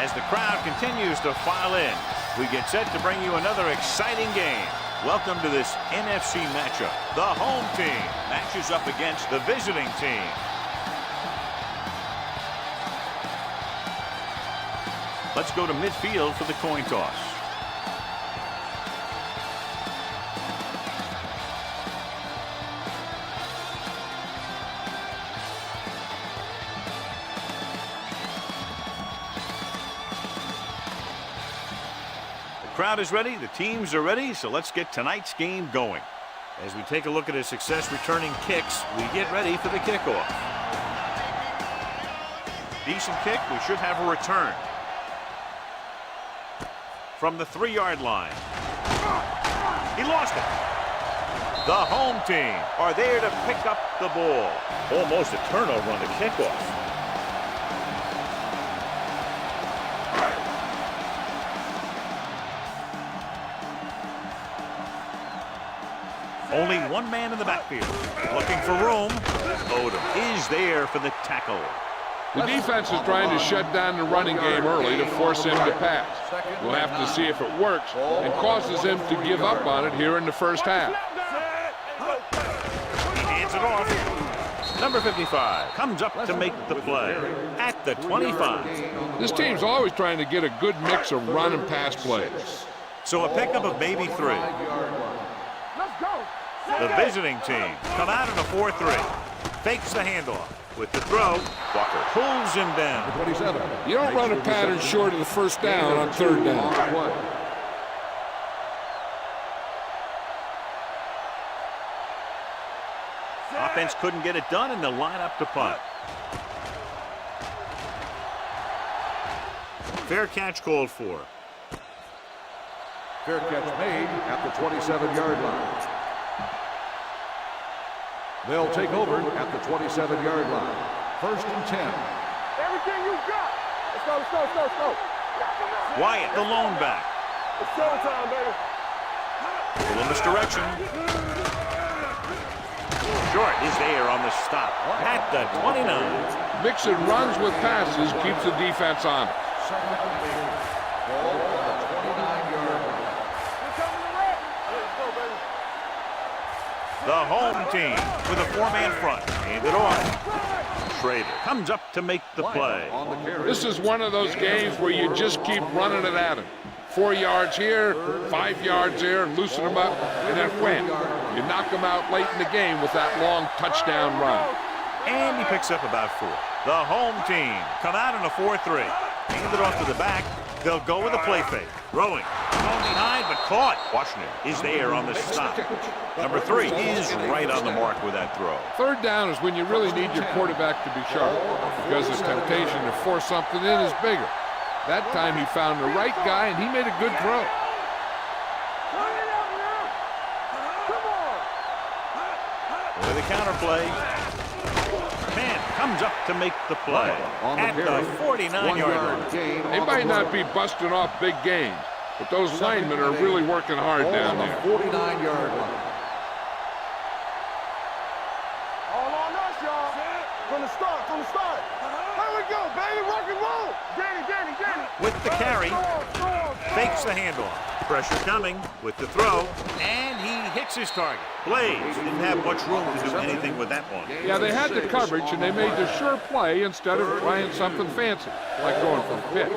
As the crowd continues to file in, we get set to bring you another exciting game. Welcome to this NFC matchup. The home team matches up against the visiting team. Let's go to midfield for the coin toss. Crowd is ready, the teams are ready, so let's get tonight's game going. As we take a look at his success returning kicks, we get ready for the kickoff. Decent kick, we should have a return. From the 3-yard line. He lost it. The home team are there to pick up the ball. Almost a turnover on the kickoff. Only one man in the backfield. Looking for room. Odom is there for the tackle. The defense is trying to shut down the running game early to force him to pass. We'll have to see if it works and causes him to give up on it here in the first half. He hands it off. Number 55 comes up to make the play at the 25. This team's always trying to get a good mix of run and pass plays. So a pickup of maybe 3. The visiting team come out in a 4-3. Fakes the handoff. With the throw, Walker pulls him down. 27. You don't run a pattern short of the first down on 3rd down. Offense couldn't get it done, and they'll line up to punt. Fair catch called for. Fair catch made at the 27-yard line. They'll take over at the 27-yard line. 1st and 10. Everything you got. Let's go, let's go, let's go, let's go. Wyatt, the lone back. It's showtime, baby. A little misdirection. Short is there on the stop at the 29. Mixing runs with passes keeps the defense on. The home team with a 4-man front. Hand it off. Schrader comes up to make the play. This is one of those games where you just keep running it at him. 4 yards here, 5 yards there, loosen them up, and then wham. You knock them out late in the game with that long touchdown run. And he picks up about 4. The home team come out in a 4-3. Hand it off to the back. They'll go with a play fake. Throwing. Thrown behind, but caught. Washington is there on the stop. Number 3 is right on the mark with that throw. 3rd down is when you really need your quarterback to be sharp because the temptation to force something in is bigger. That time he found the right guy, and he made a good throw. With a counter play. Man comes up to make the play at the 49-yard line. They might not be busting off big games, but those linemen are really working hard down there. 49-yard line. All on us, y'all. From the start, from the start. Here we go, baby. Rock and roll. Danny. With the carry, fakes the handoff. Pressure coming with the throw, and he hits his target. Blaze didn't have much room to do anything with that one. Yeah, they had the coverage, and they made the sure play instead of trying something fancy, like going for a pick.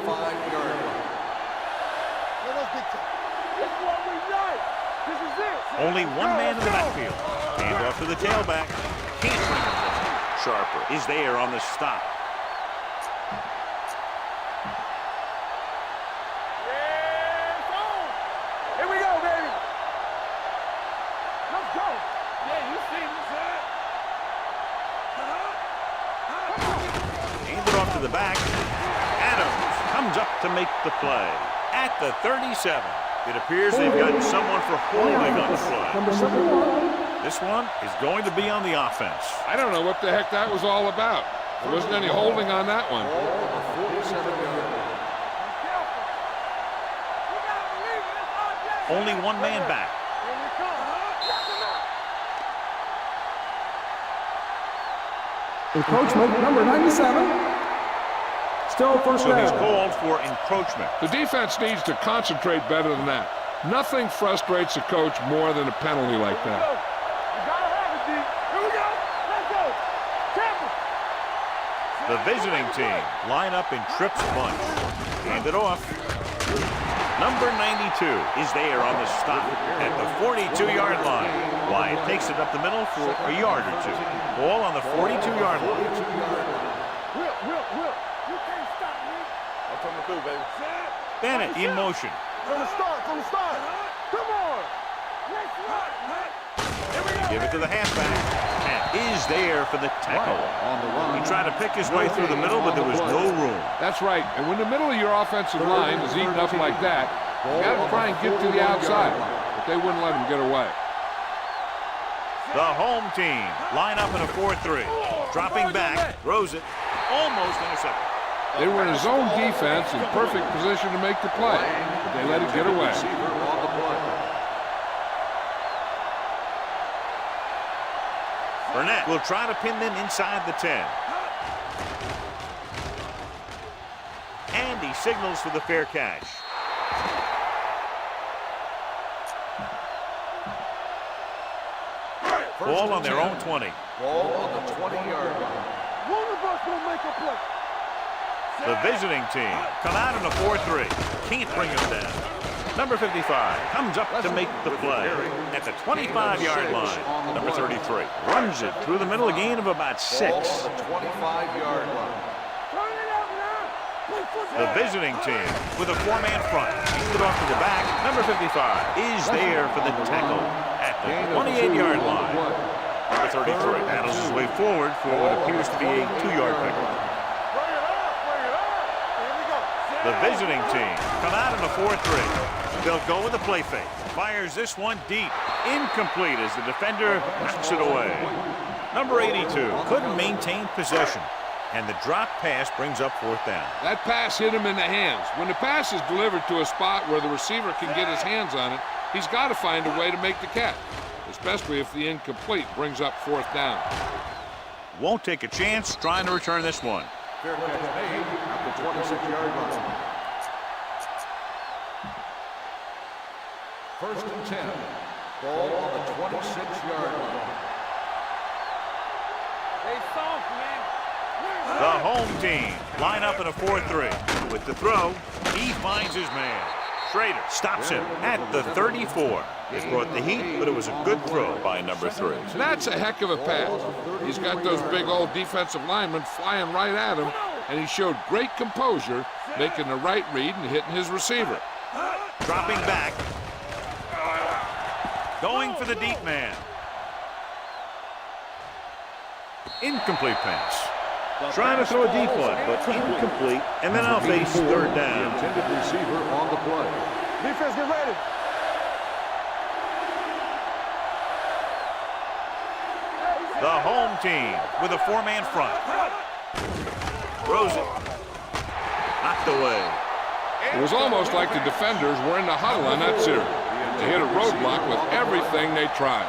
Only one man in the backfield. Hand off to the tailback. Can't bring him down. Sharper is there on the stop. To the back. Adams comes up to make the play at the 37. It appears they've got someone for holding on the play. This one is going to be on the offense. I don't know what the heck that was all about. There wasn't any holding on that one. Only one man back. Encroachment number 97. Still first So he's down. called for encroachment. The defense needs to concentrate better than that. Nothing frustrates a coach more than a penalty like that. You gotta have it, D. Here we go. Let's go. Tampa. The visiting team line up in trips bunch. Hand it off. Number 92 is there on the stop at the 42-yard line. Wyatt takes it up the middle for a yard or two. Ball on the 42-yard line. Whip. You can't stop me. I'm coming through, baby. Bennett in motion. From the start. Come on. Let's run. Here we go. Give it to the halfback. And is there for the tackle. On the run. He tried to pick his way through the middle, but there was no room. That's right. And when the middle of your offensive line is eaten up like that, you got to try and get to the outside. But they wouldn't let him get away. The home team line up in a 4-3. Dropping back, throws it, almost intercepted. They were in a zone defense in perfect position to make the play, but they let it get away. Receiver on the play. Burnett will try to pin them inside the 10. And he signals for the fair catch. Ball on their own 20. Ball on the 20-yard line. One of us will make a play. The visiting team come out in a 4-3. Can't bring him down. Number 55 comes up to make the play at the 25-yard line. Number 33 runs it through the middle, a gain of about 6. Ball on the 25-yard line. Turn it up now. Play football. The visiting team with a 4-man front. Hands it off to the back. Number 55 is there for the tackle at the 28-yard line. Number 33 battles his way forward for what appears to be a 2-yard pickup. Bring it up. Here we go. The visiting team come out in a 4-3. They'll go with a play fake. Fires this one deep. Incomplete as the defender knocks it away. Number 82 couldn't maintain possession. And the drop pass brings up 4th down. That pass hit him in the hands. When the pass is delivered to a spot where the receiver can get his hands on it, he's got to find a way to make the catch, especially if the incomplete brings up 4th down. Won't take a chance trying to return this one. Fair catch made at the 26-yard line. First and 10. Ball on the 26-yard line. They soft, man. The home team line up in a 4-3. With the throw, he finds his man. Schrader stops him at the 34. It brought the heat, but it was a good throw by number 3. That's a heck of a pass. He's got those big old defensive linemen flying right at him, and he showed great composure, making the right read and hitting his receiver. Dropping back. Going for the deep man. Incomplete pass. Trying to throw a deep one, but incomplete. And then I'll face 3rd down. The intended receiver on the play. Defense, get ready. The home team with a 4-man front. Throws it. Knocked away. It was almost like the defenders were in the huddle on that series. They hit a roadblock with everything they tried.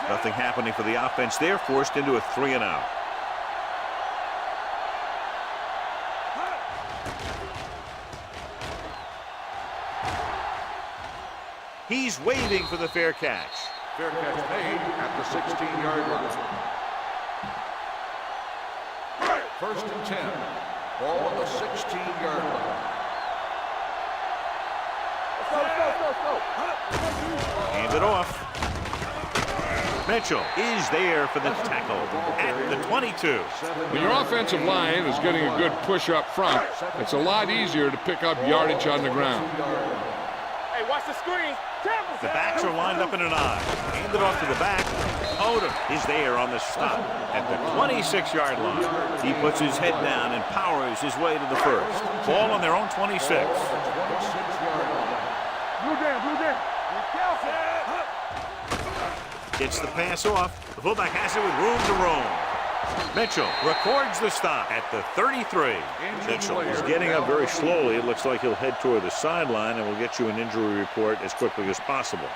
Nothing happening for the offense there, forced into a 3-and-out. He's waiting for the fair catch. Fair catch made at the 16-yard line. First and 10. Ball on the 16-yard line. Let's go. Hand it off. Mitchell is there for the tackle at the 22. When your offensive line is getting a good push up front, it's a lot easier to pick up yardage on the ground. Hey, watch the screen. The backs are lined up in an I. Hand it off to the back. Odom is there on the stop at the 26-yard line. He puts his head down and powers his way to the first. Ball on their own 26. Blue down. Be careful. Gets the pass off. The fullback has it with room to roam. Mitchell records the stop at the 33. Mitchell is getting up very slowly. It looks like he'll head toward the sideline, and we'll get you an injury report as quickly as possible.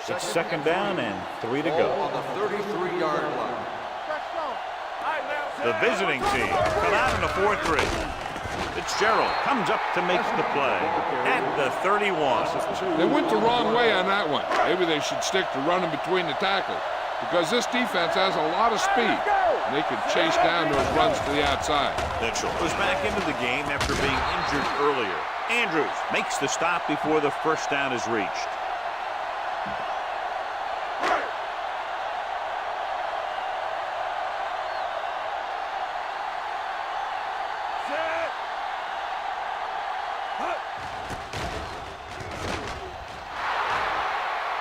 It's second down and 3 to go. On the 33-yard line. The visiting team come out in a 4-3. Fitzgerald comes up to make the play at the 31. They went the wrong way on that one. Maybe they should stick to running between the tackles, because this defense has a lot of speed, and they can chase down those runs to the outside. Mitchell was back into the game after being injured earlier. Andrews makes the stop before the first down is reached.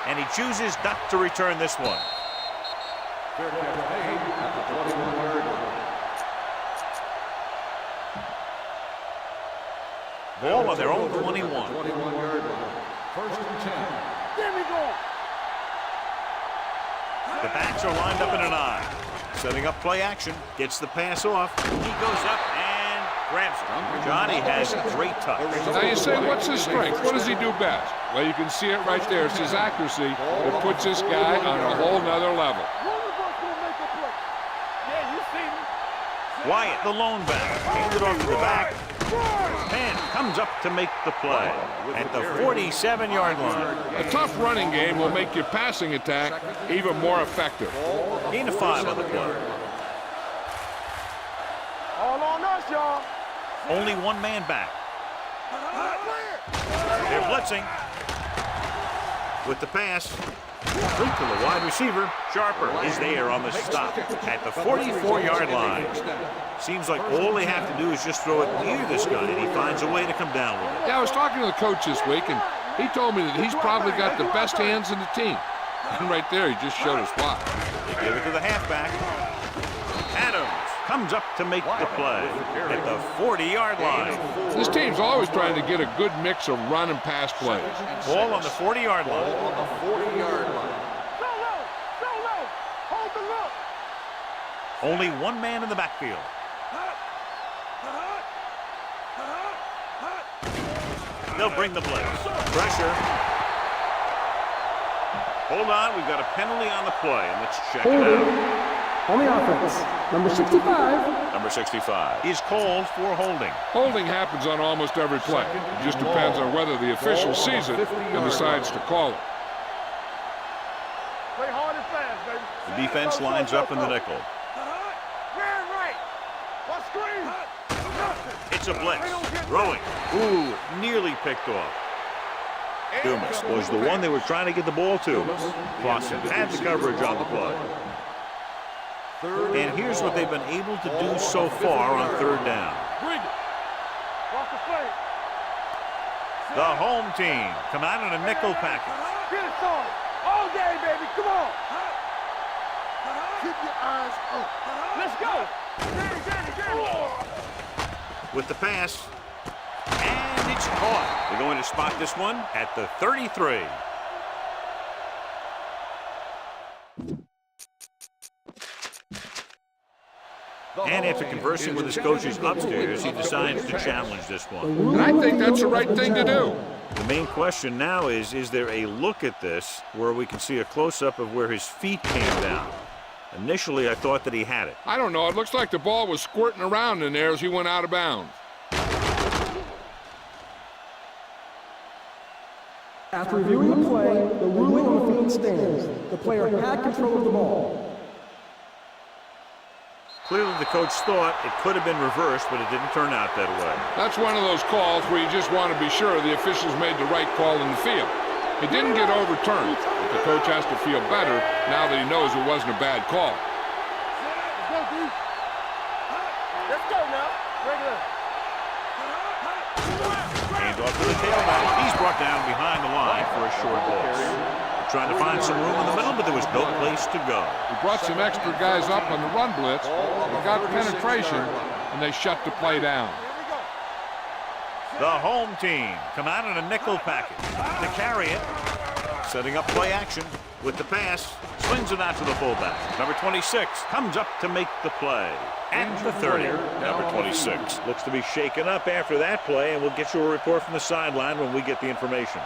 And he chooses not to return this one. Fair catch made at the 21-yard line. Ball on their own 21. 21-yard line. First and 10. There we go. The backs are lined up in an I. Setting up play action. Gets the pass off. He goes up and grabs it. Johnny has a great touch. Now you say, what's his strength? What does he do best? Well, you can see it right there. It's his accuracy that puts this guy on a whole nother level. Wyatt, the lone back, handed off to the back. Penn comes up to make the play at the 47-yard line. A tough running game will make your passing attack even more effective. Gain of 5 on the play. All on us, y'all. Only one man back. They're blitzing. With the pass, complete to the wide receiver. Sharper is there on the stop at the 44-yard line. Seems like all they have to do is just throw it near this guy, and he finds a way to come down with it. Yeah, I was talking to the coach this week, and he told me that he's probably got the best hands in the team. And right there, he just showed us why. They give it to the halfback. Adams comes up to make the play at the 40-yard line. This team's always trying to get a good mix of run and pass plays. Ball on the 40-yard line. On the 40-yard line. Hold the look. Only one man in the backfield. They'll bring the blitz. Pressure. Hold on, we've got a penalty on the play, and let's check it out. On the offense, number 65. Number 65 is called for holding. Holding happens on almost every play. It just depends on whether the official sees it and decides to call it. Play hard and fast, baby. The defense lines up in the nickel. Ran right. What screen? It's a blitz. Throwing. Ooh, nearly picked off. Dumas was the one they were trying to get the ball to. Clausen had the coverage on the play. And here's what they've been able to do so far on third down. The home team come out in a nickel package. Get it started. All day, baby. Come on. Keep your eyes open. Let's go. With the pass. And it's caught. They're going to spot this one at the 33. And after conversing with his coaches upstairs, he decides to challenge this one. And I think that's the right thing to do. The main question now is there a look at this where we can see a close-up of where his feet came down? Initially, I thought that he had it. I don't know. It looks like the ball was squirting around in there as he went out of bounds. After reviewing the play, the ruling on the field stands. The player had control of the ball. Clearly, the coach thought it could have been reversed, but it didn't turn out that way. That's one of those calls where you just want to be sure the officials made the right call in the field. It didn't get overturned, but the coach has to feel better now that he knows it wasn't a bad call. Let's go now. Regular. Hands off to the tailback. He's brought down behind the line for a short loss. Trying to find some room in the middle, but there was no place to go. He brought some extra guys up on the run blitz. They got penetration, and they shut the play down. The home team come out in a nickel package to carry it. Setting up play action with the pass. Slings it out to the fullback. Number 26 comes up to make the play. At the 30, number 26 looks to be shaken up after that play, and we'll get you a report from the sideline when we get the information.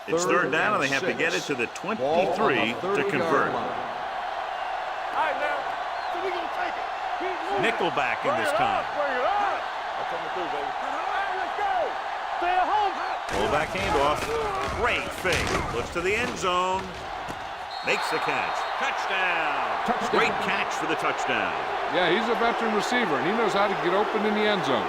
It's third down, and they have to get it to the 23 to convert. All right, now. So we gonna take it. Nickelback in this time. Bring it up. I'm coming through, baby. All right, let's go. Stay at home. Fullback handoff. Great fake. Looks to the end zone. Makes the catch. Touchdown. Great catch for the touchdown. Yeah, he's a veteran receiver, and he knows how to get open in the end zone.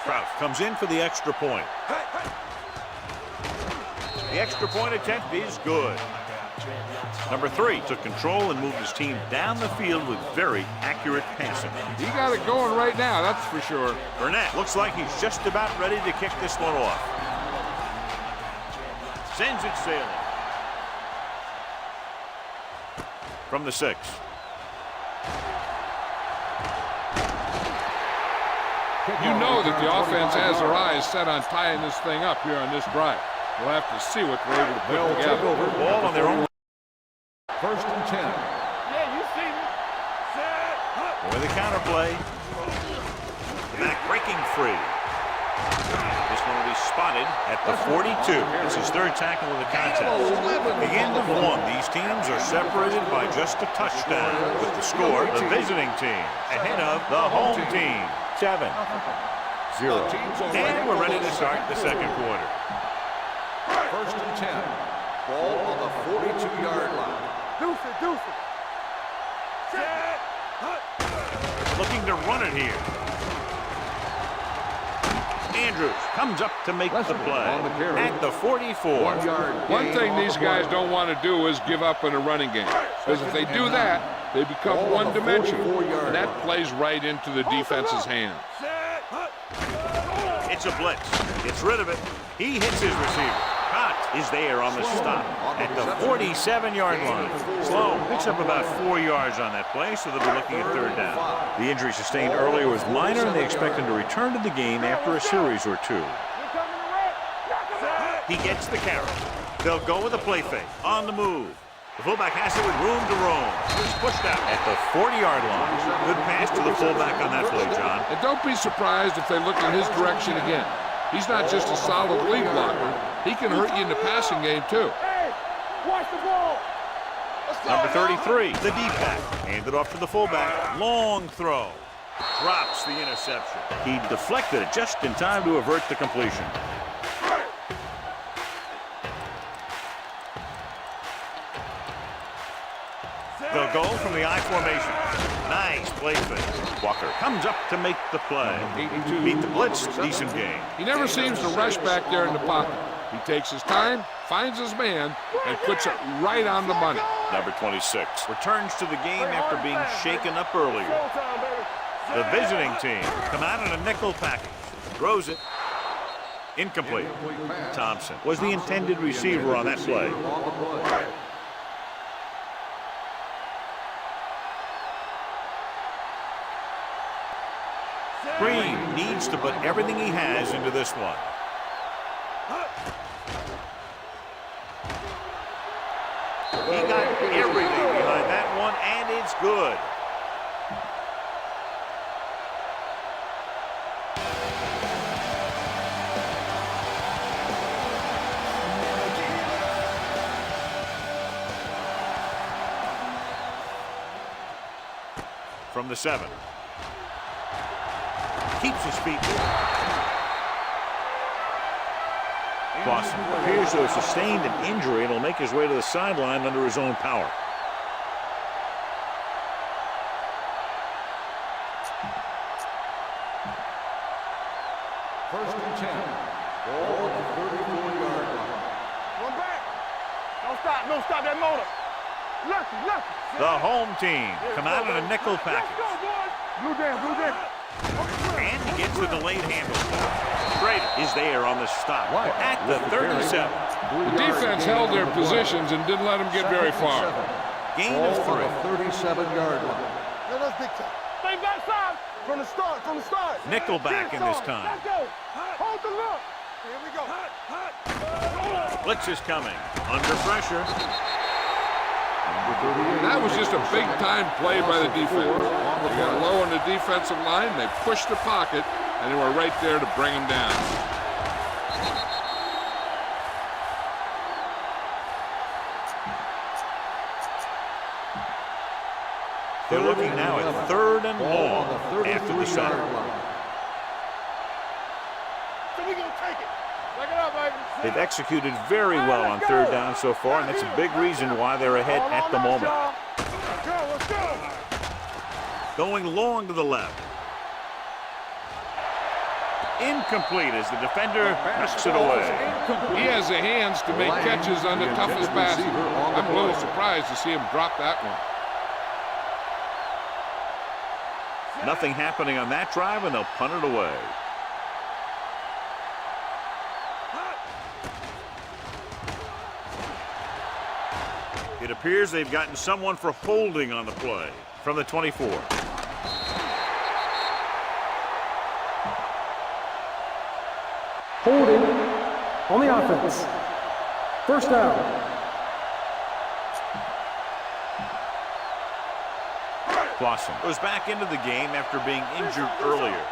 Kraus comes in for the extra point. The extra point attempt is good. Number 3 took control and moved his team down the field with very accurate passing. He got it going right now, that's for sure. Burnett looks like he's just about ready to kick this one off. Sends it sailing. From the 6. You know that the offense has their eyes set on tying this thing up here on this drive. We'll have to see what they're able to put together. Ball on their own. First and 10. Yeah, you see me. Set. With the counter play. Back breaking free. This one will be spotted at the 42. It's his third tackle of the contest. At the end of one, these teams are separated by just a touchdown. With the score, the visiting team ahead of the home team. 7-0. And we're ready to start the second quarter. First and 10. Ball on the 42-yard line. Deuce it. Set. Looking to run it here. Andrews comes up to make the play at the 44. One thing these guys don't want to do is give up in a running game. Because if they do that, they become one-dimensional. And that plays right into the defense's hands. It's a blitz. Gets rid of it. He hits his receiver. Cott is there on the stop at the 47-yard line. Sloan picks up about 4 yards on that play, so they'll be looking at third down. The injury sustained earlier was minor, and they expect him to return to the game after a series or 2. He gets the carry. They'll go with a play fake. On the move. The fullback has it with room to roam. He's pushed out at the 40-yard line. Good pass to the fullback on that play, John. And don't be surprised if they look in his direction again. He's not just a solid lead blocker. He can hurt you in the passing game, too. Hey, watch the ball. Number 33, the D-back. Handed off to the fullback. Long throw. Drops the interception. He deflected it just in time to avert the completion. They'll go from the I formation. Nice play fake. Walker comes up to make the play. Beat the blitz. Decent game. He never seems to rush back there in the pocket. He takes his time, finds his man, and puts it right on the money. Number 26 returns to the game after being shaken up earlier. The visiting team come out in a nickel package. Throws it. Incomplete. Thompson was the intended receiver on that play. Green needs to put everything he has into this one. He got everything behind that one, and it's good. From the 7. Keeps his feet. Boston appears to have sustained an injury and will make his way to the sideline under his own power. First and 10. Ball on the 34-yard line. Run back. Don't stop that motor. Lucky. The home team come out in a nickel package. Let's go, boys. Blue down. And he gets the delayed handle. Brady is there on the stop at the 37. The defense held their positions and didn't let them get very far. Gain of 3. 37-yard line. Yeah, that's big time. Stay backside from the start. Nickel back in this time. Let's go. Hold the look. Here we go. Blitz is coming. Under pressure. That was just a big-time play by the defense. They got low on the defensive line, they pushed the pocket, and they were right there to bring him down. They're looking now at 3rd and long after the shot. So we gonna take it. Take it up, baby. They've executed very well on 3rd down so far, and that's a big reason why they're ahead at the moment. Let's go, let's go. Going long to the left. Incomplete as the defender knocks it away. He has the hands to make catches on the toughest passes. I'm a little surprised to see him drop that one. Nothing happening on that drive, and they'll punt it away. It appears they've gotten someone for holding on the play from the 24. Holding on the offense. First down. Blossom goes back into the game after being injured earlier.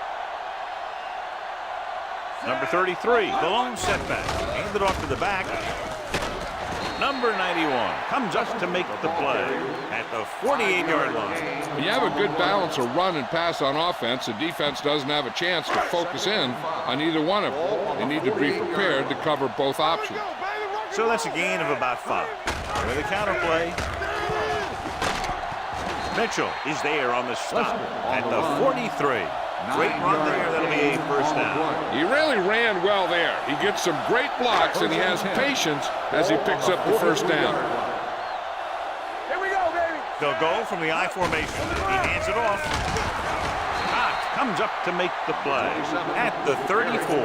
Number 33, the lone setback. Handed off to the back. Number 91 comes up to make the play at the 48-yard line. When you have a good balance of run and pass on offense, the defense doesn't have a chance to focus in on either one of them. They need to be prepared to cover both options. So that's a gain of about 5. With a counter play. Mitchell is there on the stop at the 43. Great run there. That'll be a first down. He really ran well there. He gets some great blocks, and he has patience as he picks up the first down. Here we go, baby. They'll go from the I formation. He hands it off. Comes up to make the play at the 34.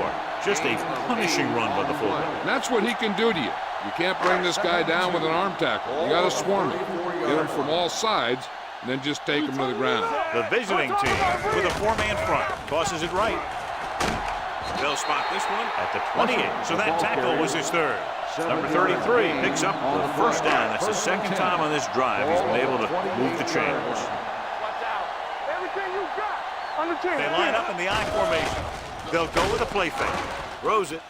Just a punishing run by the fullback. And that's what he can do to you. You can't bring this guy down with an arm tackle. You got to swarm him. Get him from all sides, and then just take him to the ground. The visiting team with a 4-man front tosses it right. They'll spot this one at the 28. So that tackle was his 3rd. Number 33 picks up the first down. That's the 2nd time on this drive he's been able to move the chains. Watch out. Everything you got on the team. They line up in the I formation. They'll go with a play fake. Throws it.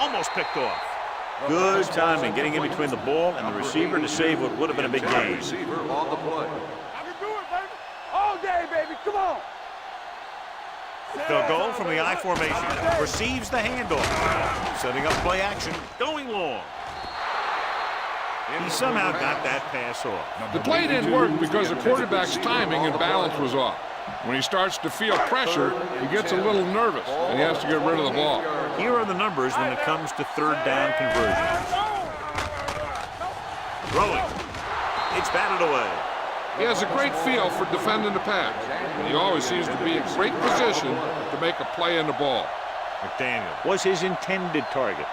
Almost picked off. Good timing getting in between the ball and the receiver to save what would have been a big gain. Receiver on the play. I can do it, baby. All day, baby. Come on. They'll go from the I formation. Receives the handoff. Setting up play action. Going long. He somehow got that pass off. The play didn't work because the quarterback's timing and balance was off. When he starts to feel pressure, he gets a little nervous, and he has to get rid of the ball. Here are the numbers when it comes to 3rd down conversions. Throwing. It's batted away. He has a great feel for defending the pass, and he always seems to be in great position to make a play in the ball. McDaniel was his intended target.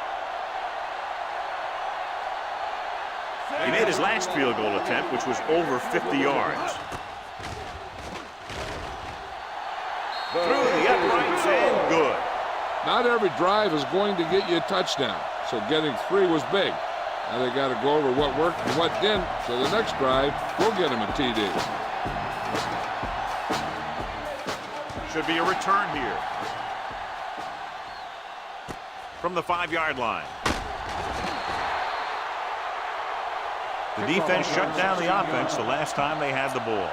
He made his last field goal attempt, which was over 50 yards. Through the uprights and good. Not every drive is going to get you a touchdown, so getting 3 was big. Now they got to go over what worked and what didn't, so the next drive will get him a TD. Should be a return here. From the 5-yard line. The defense shut down the offense the last time they had the ball.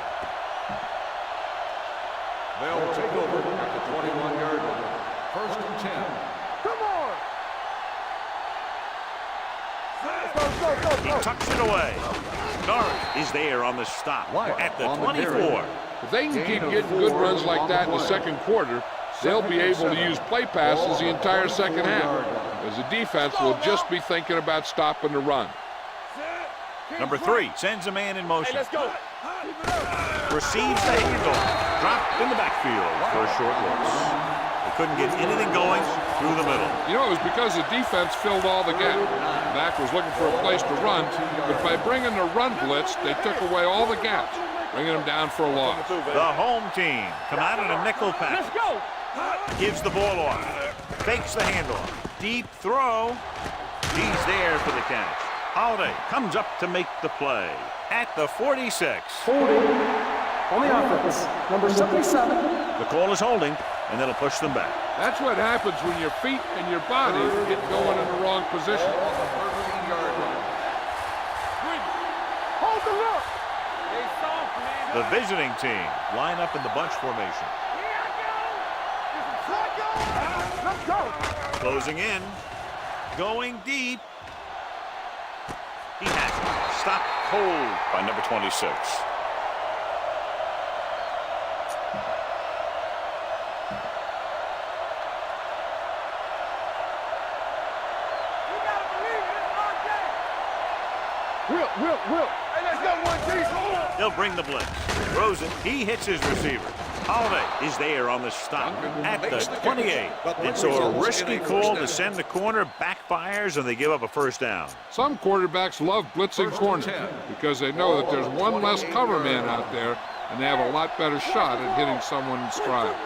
They'll take over at the 21-yard line. 1st and 10. Come on. Go. He tucks it away. Norris is there on the stop at the 24. If they can keep getting good runs like that in the 2nd quarter, they'll be able to use play passes the entire 2nd half, as the defense will just be thinking about stopping the run. Number 3 sends a man in motion. Hey, let's go. Receives the handoff. Dropped in the backfield for a short loss. They couldn't get anything going through the middle. You know, it was because the defense filled all the gaps. Back was looking for a place to run, but by bringing the run blitz, they took away all the gaps, bringing them down for a loss. The home team come out in a nickel package. Let's go. Gives the ball off. Fakes the handoff. Deep throw. He's there for the catch. Holiday comes up to make the play at the 46. Holding on the offense. Number 77. The call is holding, and that'll push them back. That's what happens when your feet and your body get going in the wrong position. Hold the look. The visiting team line up in the bunch formation. Let's go. Closing in. Going deep. He has it. Stopped cold by number 26. Will. Hey, let's go, one, two. They'll bring the blitz. Throws it. He hits his receiver. Holiday is there on the stop at the 28. And so a risky call to send the corner backfires, and they give up a first down. Some quarterbacks love blitzing corners because they know that there's one less cover man out there, and they have a lot better shot at hitting someone in stride.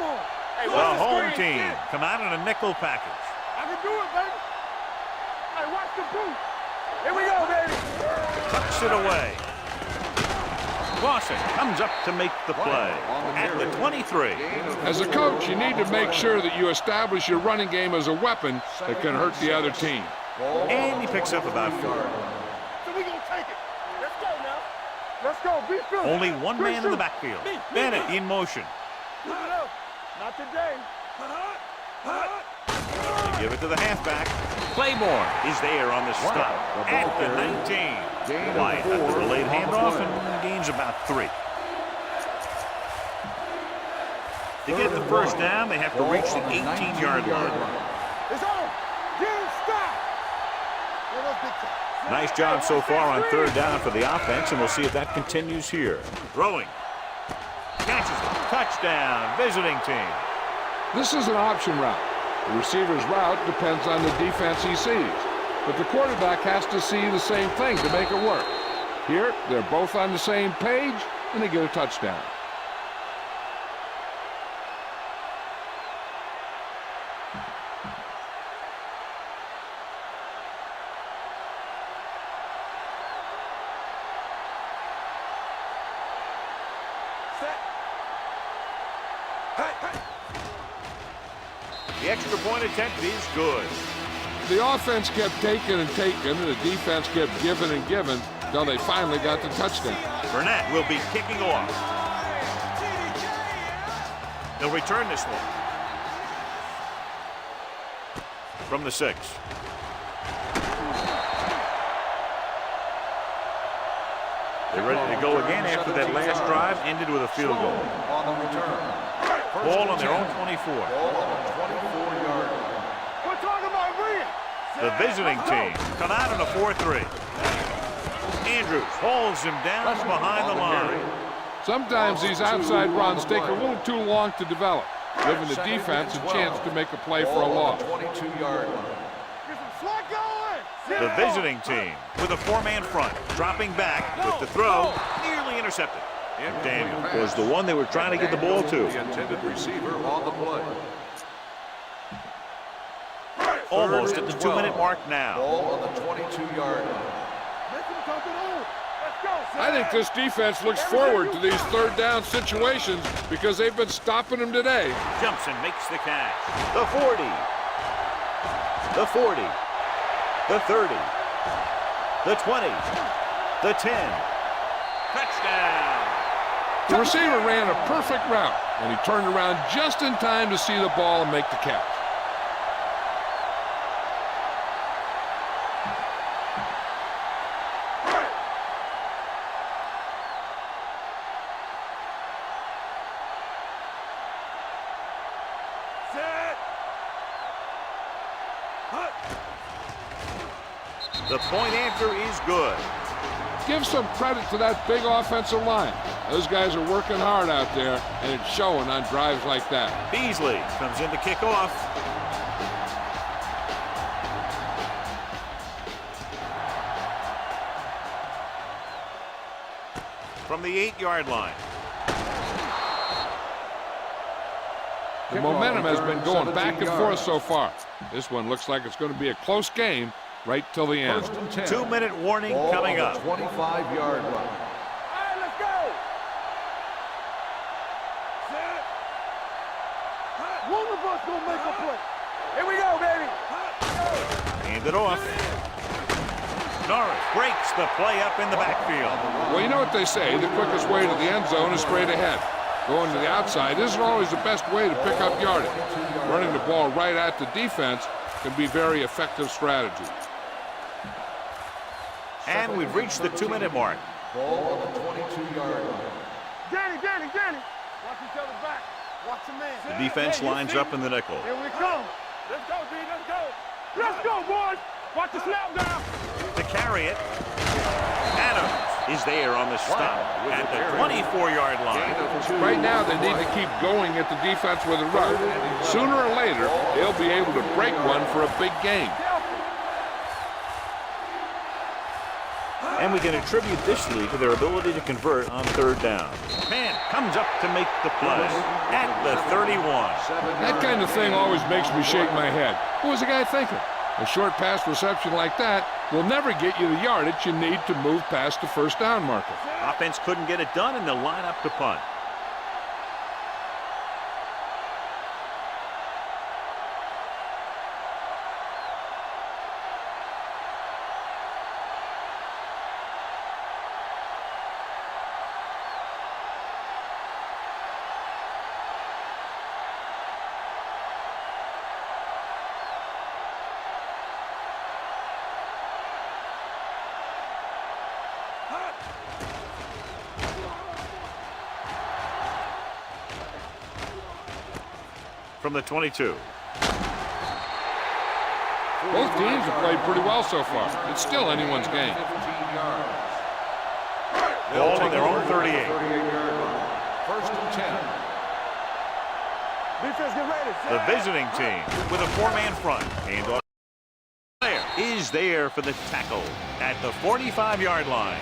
The home team come out in a nickel package. I can do it, baby. Hey, watch the boot. Here we go, baby. Tucks it away. Clausen comes up to make the play at the 23. As a coach, you need to make sure that you establish your running game as a weapon that can hurt the other team. And he picks up about 4. So we gonna take it. Let's go now. Let's go. Be good. Only one man in the backfield. Bennett in motion. Not today. They give it to the halfback. Claymore is there on the stop at the 19. Wyatt at the delayed handoff and gains about 3. To get the first down, they have to reach the 18-yard line. It's on. Get stop. Nice job so far on third down for the offense, and we'll see if that continues here. Throwing. Catches it. Touchdown. Visiting team. This is an option route. The receiver's route depends on the defense he sees, but the quarterback has to see the same thing to make it work. Here, they're both on the same page, and they get a touchdown. The extra point attempt is good. The offense kept taking and taking, and the defense kept giving and giving until they finally got the touchdown. Burnett will be kicking off. They'll return this one. From the 6. They're ready to go again after that last drive ended with a field goal. On the return. Ball on their own 24. Ball on the 24-yard line. We're talking about Reed. The visiting team come out in a 4-3. Andrews holds him down behind the line. Sometimes these outside runs take a little too long to develop, giving the defense a chance to make a play for a loss. 22-yard line. Get some slack going. The visiting team with a 4-man front, dropping back with the throw, nearly intercepted. Daniel was the one they were trying to get the ball to. The intended receiver on the play. Almost at the 2-minute mark now. Ball on the 22-yard line. Let them come to the hole. Let's go. I think this defense looks forward to these third down situations because they've been stopping them today. Jumps and makes the catch. The 40. The 40. The 30. The 20. The 10. Touchdown. The receiver ran a perfect route, and he turned around just in time to see the ball and make the catch. The point after is good. Give some credit to that big offensive line. Those guys are working hard out there, and it's showing on drives like that. Beasley comes in to kick off. From the 8-yard line. The momentum has been going back and forth so far. This one looks like it's going to be a close game, right till the end. First and 10. 2-minute warning Ball coming on up. the 25-yard line. All right, let's go. One of us gonna make a play. Here we go, baby. Hand it off. Norris breaks the play up in the backfield. Well, you know what they say, the quickest way to the end zone is straight ahead. Going to the outside isn't always the best way to pick up yardage. Running the ball right at the defense can be very effective strategy. And we've reached the 2-minute mark. Ball on the 22-yard line. Danny. Watch each other back. Watch the man. The defense lines up in the nickel. Here we come. Let's go, D. Let's go. Let's go, boys. Watch the snap down. To carry it, Adams is there on the stop at the 24-yard line. Right now, they need to keep going at the defense with a run. Sooner or later, they'll be able to break one for a big game. And we can attribute this lead to their ability to convert on 3rd down. Man comes up to make the play at the 31. That kind of thing always makes me shake my head. What was the guy thinking? A short pass reception like that will never get you the yardage you need to move past the 1st down marker. Offense couldn't get it done, and they'll line up to punt. From the 22. Both teams have played pretty well so far. It's still anyone's game. 15 yards. Ball on their own 38. 38-yard line. First and 10. Defense, get ready. The visiting team with a 4-man front. Handoff. Player is there for the tackle at the 45-yard line.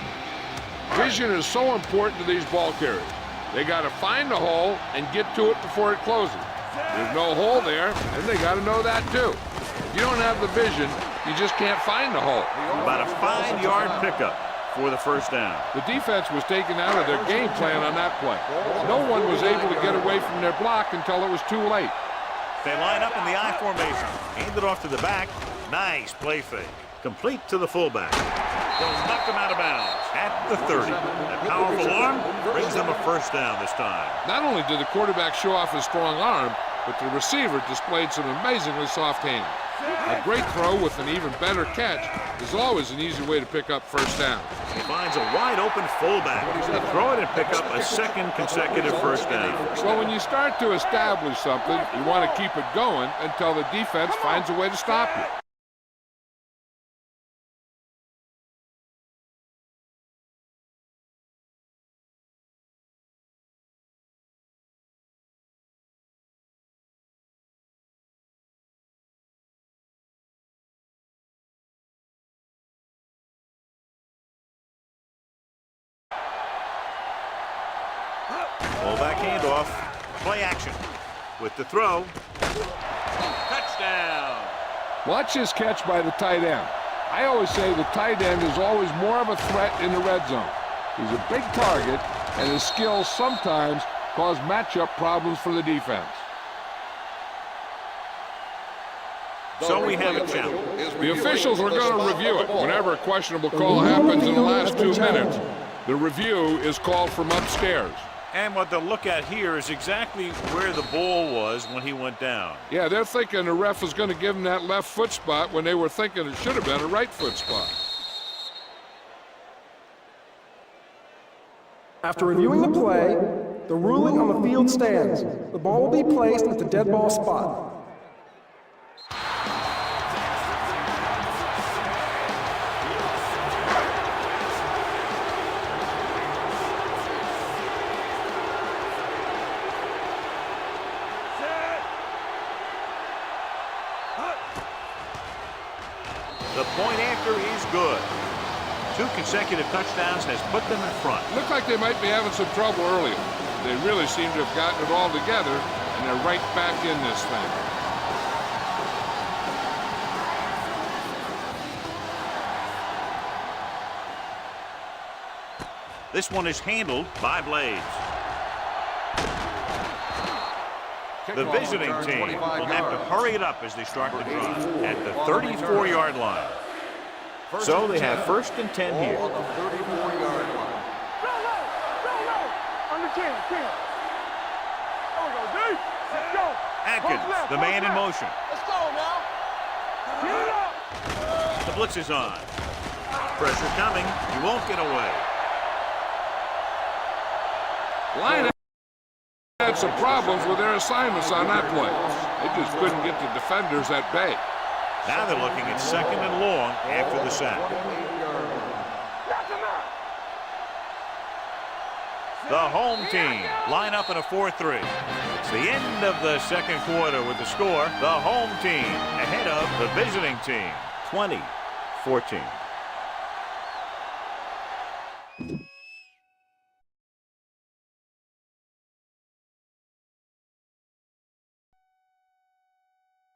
Vision is so important to these ball carriers. They got to find the hole and get to it before it closes. There's no hole there, and they got to know that too. If you don't have the vision, you just can't find the hole. About a 5-yard pickup for the 1st down. The defense was taken out of their game plan on that play. No one was able to get away from their block until it was too late. They line up in the I formation. Hand it off to the back. Nice play fake. Complete to the fullback. They'll knock him out of bounds at the 30. That powerful arm brings them a 1st down this time. Not only did the quarterback show off his strong arm, but the receiver displayed some amazingly soft hands. A great throw with an even better catch is always an easy way to pick up 1st down. He finds a wide-open fullback to throw it and pick up a 2nd consecutive 1st down. So when you start to establish something, you want to keep it going until the defense finds a way to stop you. Fullback handoff. Play action. With the throw. Touchdown. Watch this catch by the tight end. I always say the tight end is always more of a threat in the red zone. He's a big target, and his skills sometimes cause matchup problems for the defense. So we have a challenge. The officials are going to review it. Whenever a questionable call happens in the last 2 minutes, the review is called from upstairs. And what they'll look at here is exactly where the ball was when he went down. Yeah, they're thinking the ref is going to give him that left foot spot when they were thinking it should have been a right foot spot. After reviewing the play, the ruling on the field stands. The ball will be placed at the dead ball spot. The point after is good. 2 consecutive touchdowns has put them in front. Looked like they might be having some trouble earlier. They really seem to have gotten it all together, and they're right back in this thing. This one is handled by Blades. The visiting team will have to hurry it up as they start the drive at the 34-yard line. So they have 1st and 10 here. On the 34-yard line. Under 10. There we go, D. Let's go. Atkins, the man in motion. Let's go now. Get it up. The blitz is on. Pressure coming. He won't get away. Line had some problems with their assignments on that play. They just couldn't get the defenders at bay. Now they're looking at 2nd and long after the sack. The home team line up in a 4-3. It's the end of the 2nd quarter with the score. The home team ahead of the visiting team, 20-14.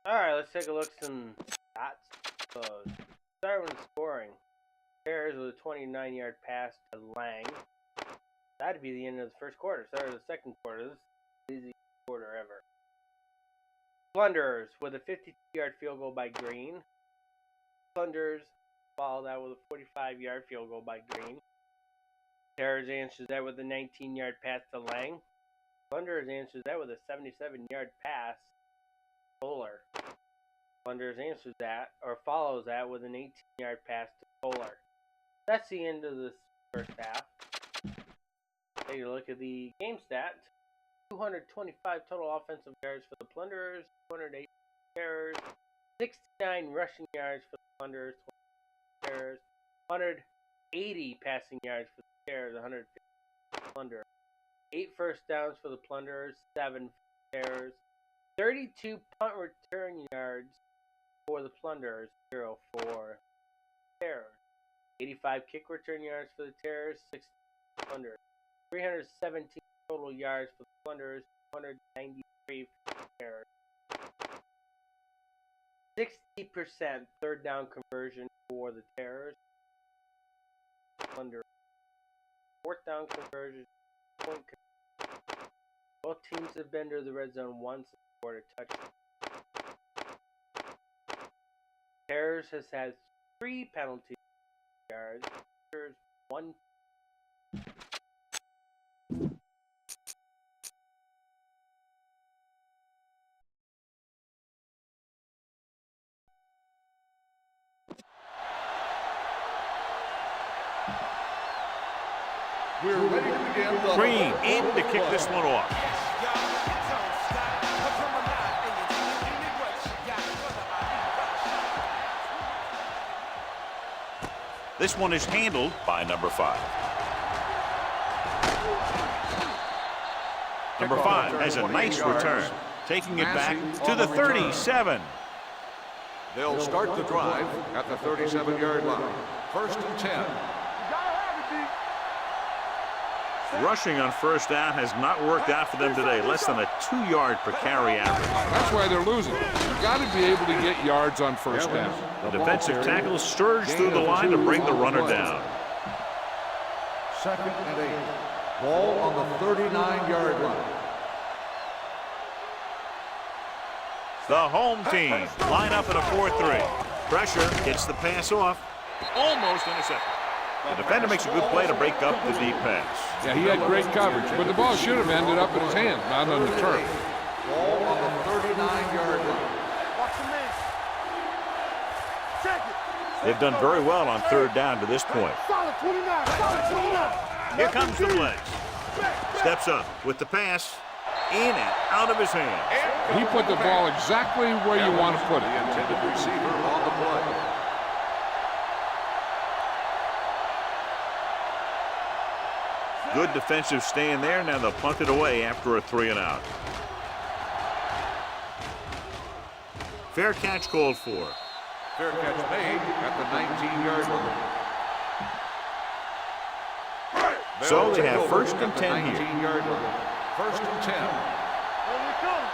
All right, let's take a look at some stats. So, start with scoring. Terrors with a 29-yard pass to Lang. That'd be the end of the 1st quarter. Start of the 2nd quarter. This is the easiest quarter ever. Plunderers with a 52-yard field goal by Green. Plunderers followed that with a 45-yard field goal by Green. Terrors answers that with a 19-yard pass to Lang. Plunderers answers that with a 77-yard pass. Kohler. Plunderers answers that, or follows that, with an 18-yard pass to Kohler. That's the end of this 1st half. Take a look at the game stats. 225 total offensive yards for the Plunderers, 208 Terrors, 69 rushing yards for the Plunderers, 20 Terrors, 180 passing yards for the Terrors, 150 for the Plunderers, 8 first downs for the Plunderers, 7 for the Terrors, 32 punt return yards for the Plunderers, 0 for the Terrors, 85 kick return yards for the Terrors, 60 for the Plunderers, 317 total yards for the Plunderers, 293 for the Terrors. 60% 3rd down conversion for the Terrors. Plunderers. 4th down conversion. Point conversion. Both teams have been to the red zone once and scored a touchdown. Terrors has had 3 penalty yards. Terrors 1. We're ready to begin the Green in to kick this one off. This one is handled by number 5. Number 5 has a nice return, taking it back to the 37. They'll start the drive at the 37-yard line. 1st and 10. Rushing on 1st down has not worked out for them today. Less than a 2-yard per carry average. That's why they're losing. You've got to be able to get yards on 1st down. The defensive tackle surged through the line to bring the runner down. 2nd and 8. Ball on the 39-yard line. The home team line up in a 4-3. Pressure gets the pass off. Almost intercepted. The defender makes a good play to break up the deep pass. Yeah, he had great coverage, but the ball should have ended up in his hand, not on the turf. Ball on the 39-yard line. Watch the man. Check it. They've done very well on 3rd down to this point. Solid 29. Solid 29. Here comes the blitz. Steps up with the pass. In and out of his hand. He put the ball exactly where you want to put it. The intended receiver on the play. Good defensive stand there. Now they'll punt it away after a 3-and-out. Fair catch called for. Fair catch made at the 19-yard line. So they have 1st and 10 here. 19-yard line. 1st and 10. Here we come.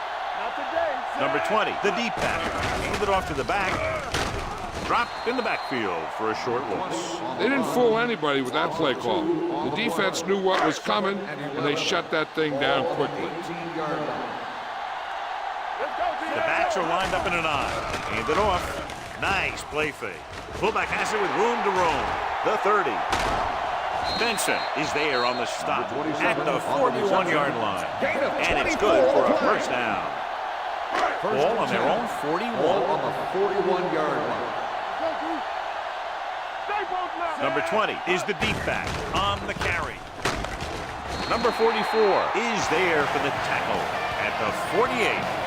Not today. Number 20, the deep pass. Handed off to the back. dropped in the backfield for a short loss. They didn't fool anybody with that play call. The defense knew what was coming, and they shut that thing down quickly. The backs are lined up in an I. Hand it off. Nice play fake. Fullback has it with room to roam. The 30. Benson is there on the stop at the 41-yard line. And it's good for a first down. Ball on their own 41. On the 41-yard line. Number 20 is the deep back on the carry. Number 44 is there for the tackle at the 48.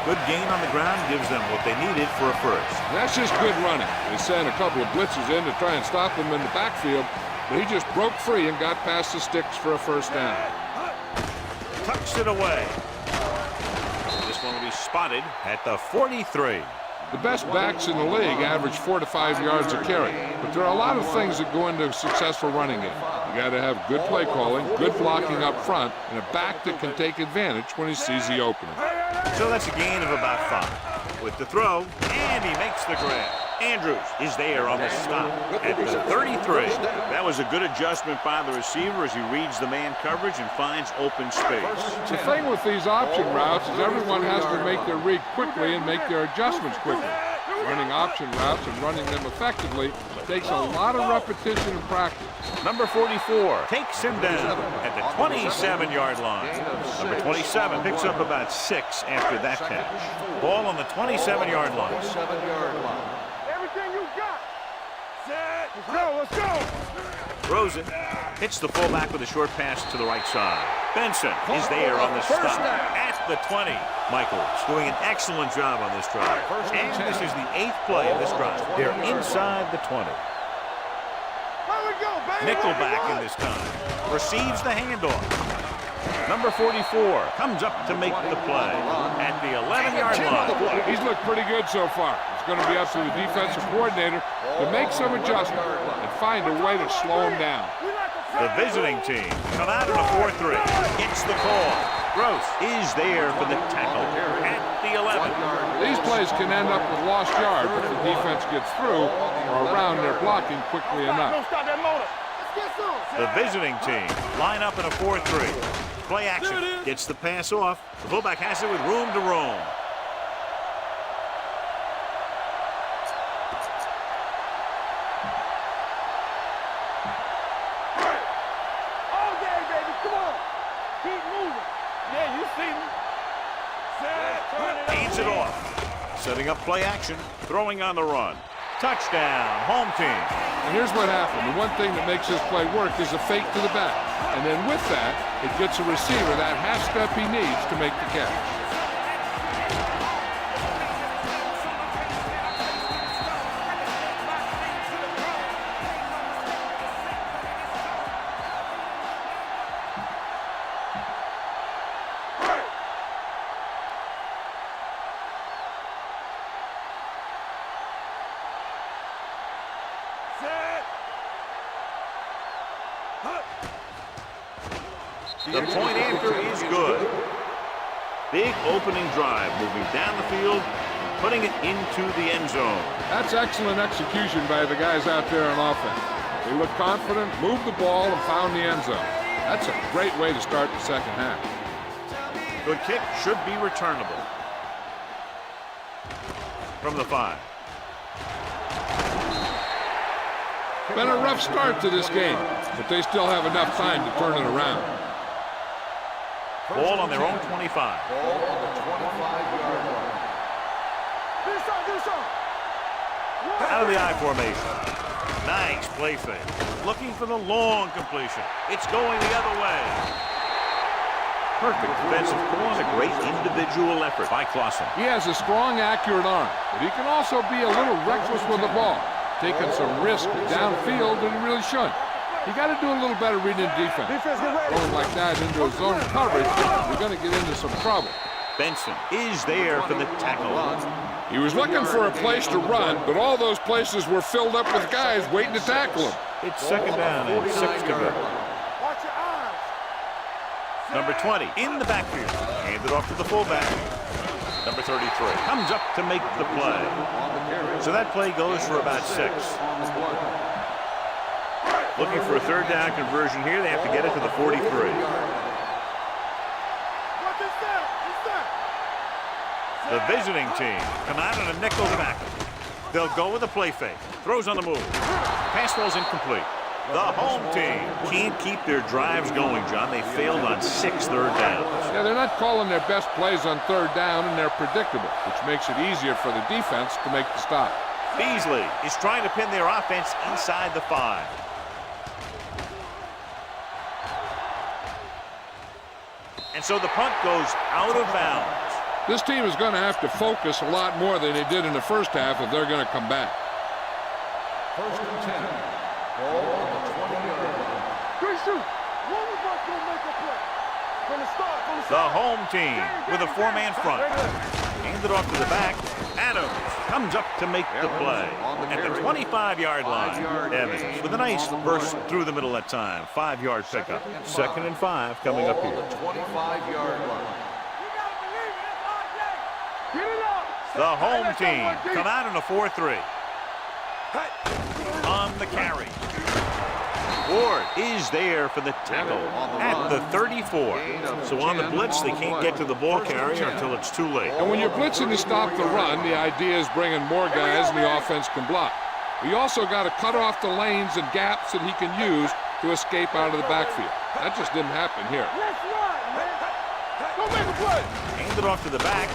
Good gain on the ground gives them what they needed for a first. That's just good running. They sent a couple of blitzes in to try and stop him in the backfield, but he just broke free and got past the sticks for a first down. Tucks it away. This one will be spotted at the 43. The best backs in the league average 4 to 5 yards a carry, but there are a lot of things that go into a successful running game. You got to have good play calling, good blocking up front, and a back that can take advantage when he sees the opening. So that's a gain of about 5. With the throw, and he makes the grab. Andrews is there on the stop at the 33. That was a good adjustment by the receiver as he reads the man coverage and finds open space. The thing with these option routes is everyone has to make their read quickly and make their adjustments quickly. Running option routes and running them effectively takes a lot of repetition and practice. Number 44 takes him down at the 27-yard line. Number 27 picks up about 6 after that catch. Ball on the 27-yard line. Everything you got. Let's go, let's go. Rosen hits the fullback with a short pass to the right side. Benson is there on the stop at the 20. Michaels doing an excellent job on this drive. And this is the 8th play of this drive. They're inside the 20. Nickelback in this time. Receives the handoff. Number 44 comes up to make the play at the 11-yard line. He's looked pretty good so far. It's going to be up to the defensive coordinator to make some adjustment and find a way to slow him down. The visiting team come out in a 4-3. Gets the call. Gross is there for the tackle at the 11. These plays can end up with lost yards if the defense gets through or around their blocking quickly enough. The visiting team line up in a 4-3. Play action. Gets the pass off. The fullback has it with room to roam. All day, baby. Come on. Keep moving. Yeah, you see me. Hands it off. Setting up play action. Throwing on the run. Touchdown. Home team. And here's what happened. The one thing that makes this play work is a fake to the back. And then with that, it gets a receiver that half step he needs to make the catch. The point after is good. Big opening drive, moving down the field, putting it into the end zone. That's excellent execution by the guys out there on offense. They look confident, moved the ball, and found the end zone. That's a great way to start the second half. Good kick should be returnable. From the 5. Been a rough start to this game, but they still have enough time to turn it around. Ball on their own 25. Ball on the 25-yard line. Out of the I formation. Nice play fake. Looking for the long completion. It's going the other way. Perfect defensive call and a great individual effort by Clausen. He has a strong, accurate arm, but he can also be a little reckless with the ball, taking some risk downfield that he really shouldn't. You got to do a little better reading defense. Going like that into his own coverage, you're going to get into some trouble. Benson is there for the tackle. He was looking for a place to run, but all those places were filled up with guys waiting to tackle him. It's second down and 6 to go. Watch your eyes. Number 20 in the backfield. Handed off to the fullback. Number 33 comes up to make the play. So that play goes for about 6. Looking for a third down conversion here. They have to get it to the 43. The visiting team come out on a nickel back. They'll go with a play fake. Throws on the move. Pass ball's incomplete. The home team can't keep their drives going, John. They failed on 6 third downs. Yeah, they're not calling their best plays on third down, and they're predictable, which makes it easier for the defense to make the stop. Beasley is trying to pin their offense inside the 5. And so the punt goes out of bounds. This team is going to have to focus a lot more than they did in the first half if they're going to come back. First and 10. Ball on the 20-yard line. Good shoot. One of us going to make a play. From the start, The home team with a 4-man front. Hand it off to the back. Adams comes up to make the play at the 25-yard line. Evans with a nice burst through the middle that time. 5-yard pickup. 2nd and 5 coming up here. 25-yard line. The home team come out in a 4-3. On the carry. Ward is there for the tackle at the 34. So on the blitz, they can't get to the ball carrier until it's too late. And when you're blitzing to stop the run, the idea is bringing more guys and the offense can block. We also got to cut off the lanes and gaps that he can use to escape out of the backfield. That just didn't happen here. Go make a play. Hand it off to the back.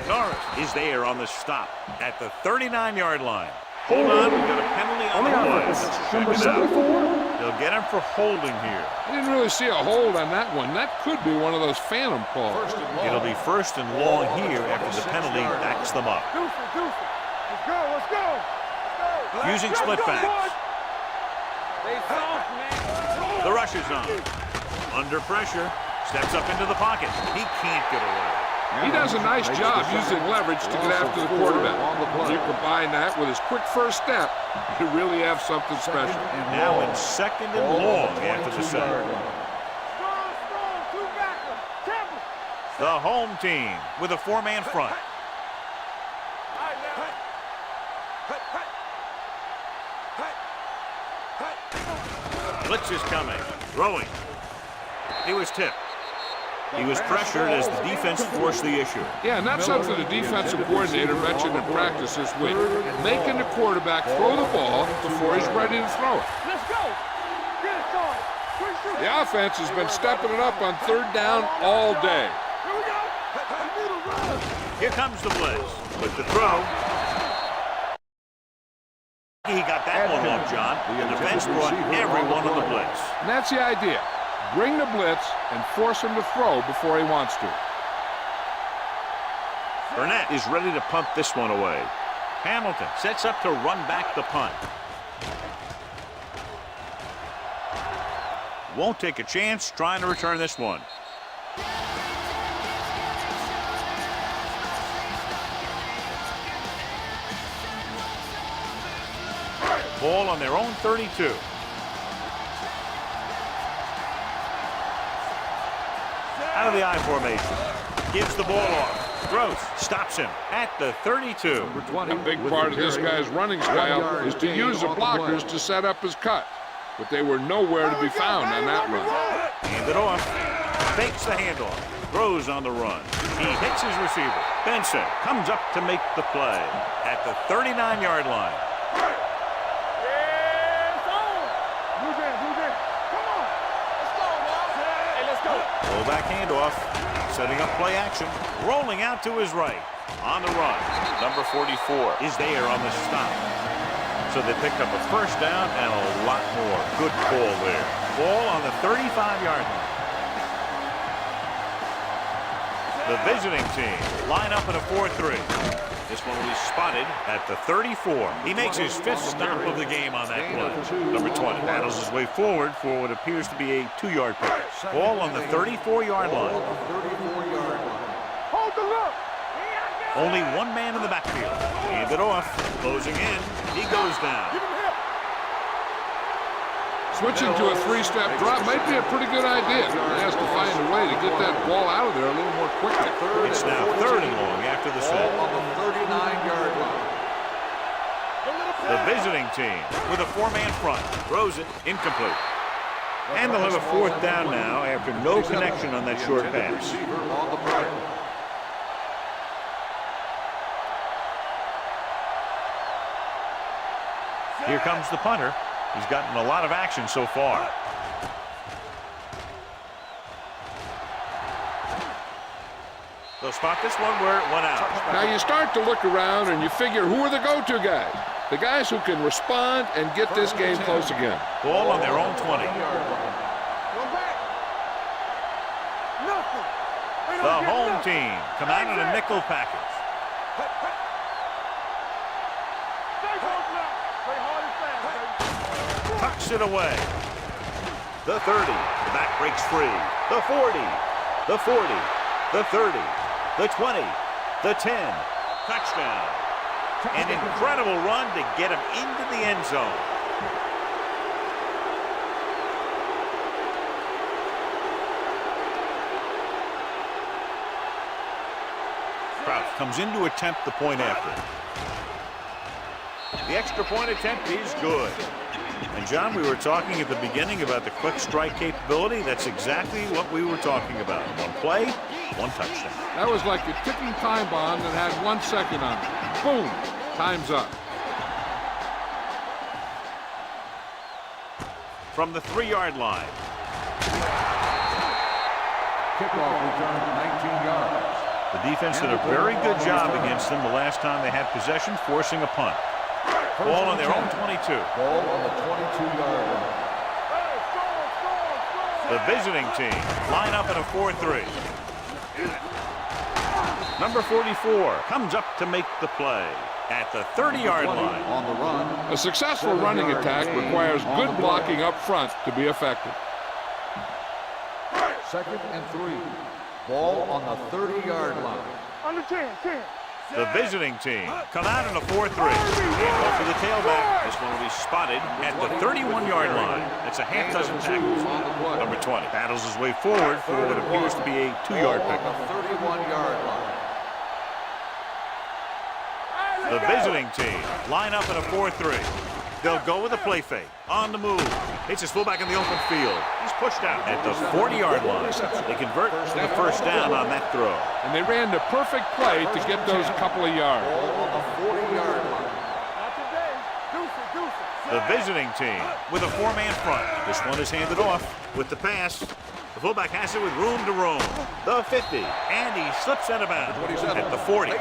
Norris is there on the stop at the 39-yard line. Hold on, we've got a penalty on the play. Let's check Number it out. 74. They'll get him for holding here. I didn't really see a hold on that one. That could be one of those phantom calls. It'll be 1st and long here after the penalty backs them up. Deuce it. Let's go, let's go. Using split backs. The rush is on. Under pressure. Steps up into the pocket. He can't get away. He does a nice job using leverage to get after the quarterback. You combine that with his quick first step, you really have something special. Now in 2nd and long after the sack. The home team with a 4-man front. Blitz is coming. Throwing. He was tipped. He was pressured as the defense forced the issue. Yeah, and that's something the defensive coordinator mentioned in practice this week. Making the quarterback throw the ball before he's ready to throw it. Let's go. Get it started. The offense has been stepping it up on third down all day. Here we go. We need a run. Here comes the blitz. With the throw. He got that one off, John. The defense brought everyone on the blitz. And that's the idea. Bring the blitz and force him to throw before he wants to. Burnett is ready to punt this one away. Hamilton sets up to run back the punt. Won't take a chance trying to return this one. Ball on their own 32. Out of the I formation. Gives the ball off. Gross stops him at the 32. A big part of this guy's running style is to use the blockers to set up his cut. But they were nowhere to be found on that run. Hand it off. Fakes the handoff. Throws on the run. He hits his receiver. Benson comes up to make the play at the 39-yard line. Fullback handoff, setting up play action, rolling out to his right. On the run, number 44 is there on the stop. So they picked up a 1st down and a lot more. Good call there. Ball on the 35-yard line. The visiting team line up in a 4-3. This one will be spotted at the 34. He makes his 5th stop of the game on that play. Number 20 battles his way forward for what appears to be a 2-yard pick. Ball on the 34-yard line. Hold the look. Only one man in the backfield. Hand it off. Closing in. He goes down. Switching to a three-step drop might be a pretty good idea. He has to find a way to get that ball out of there a little more quickly. It's now 3rd and long after the set. On the 39-yard line. The visiting team with a 4-man front throws it incomplete. And they'll have a 4th down now after no connection on that short pass. On the play. Here comes the punter. He's gotten a lot of action so far. They'll spot this one where it went out. Now you start to look around and you figure, who are the go-to guys? The guys who can respond and get this game close again. Ball on their own 20. The home team come out in a nickel package. Tucks it away. The 30. The back breaks free. The 40. The 40. The 30. The 20. The 10. Touchdown. An incredible run to get him into the end zone. Crouch comes in to attempt the point after. The extra point attempt is good. And John, we were talking at the beginning about the quick strike capability. That's exactly what we were talking about. One play, one touchdown. That was like a ticking time bomb that had 1 second on it. Boom, time's up. From the 3-yard line. Kickoff return 19 yards. The defense did a very good job against them the last time they had possession, forcing a punt. Ball on their own 22. Ball on the 22-yard line. The visiting team line up in a 4-3. Number 44 comes up to make the play at the 30-yard line. On the run. A successful running attack requires good blocking up front to be effective. 2nd and 3. Ball on the 30-yard line. Under 10. The visiting team come out in a 4-3. And go for the tailback. This one will be spotted at the 31-yard line. That's a half dozen tackles. Number 20 battles his way forward for what appears to be a 2-yard pickup. On the 31-yard line. The visiting team line up in a 4-3. They'll go with a play fake. On the move. Hits his fullback in the open field. He's pushed out at the 40-yard line. They convert to the 1st down on that throw. And they ran the perfect play to get those couple of yards. Ball on the 40-yard line. The visiting team with a 4-man front. This one is handed off with the pass. The fullback has it with room to roam. The 50, and he slips out of bounds at the 40.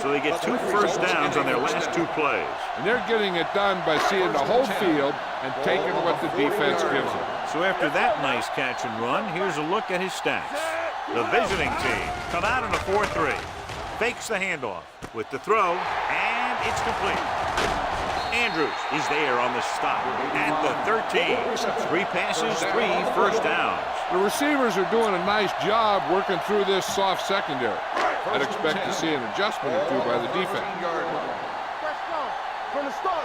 So they get 2 first downs on their last 2 plays. And they're getting it done by seeing the whole field and taking what the defense gives them. So after that nice catch and run, here's a look at his stats. The visiting team come out in a 4-3. Fakes the handoff with the throw, and it's complete. Andrews is there on the stop at the 13. 3 passes, 3 first downs. The receivers are doing a nice job working through this soft secondary. I'd expect to see an adjustment or 2 by the defense. From the start.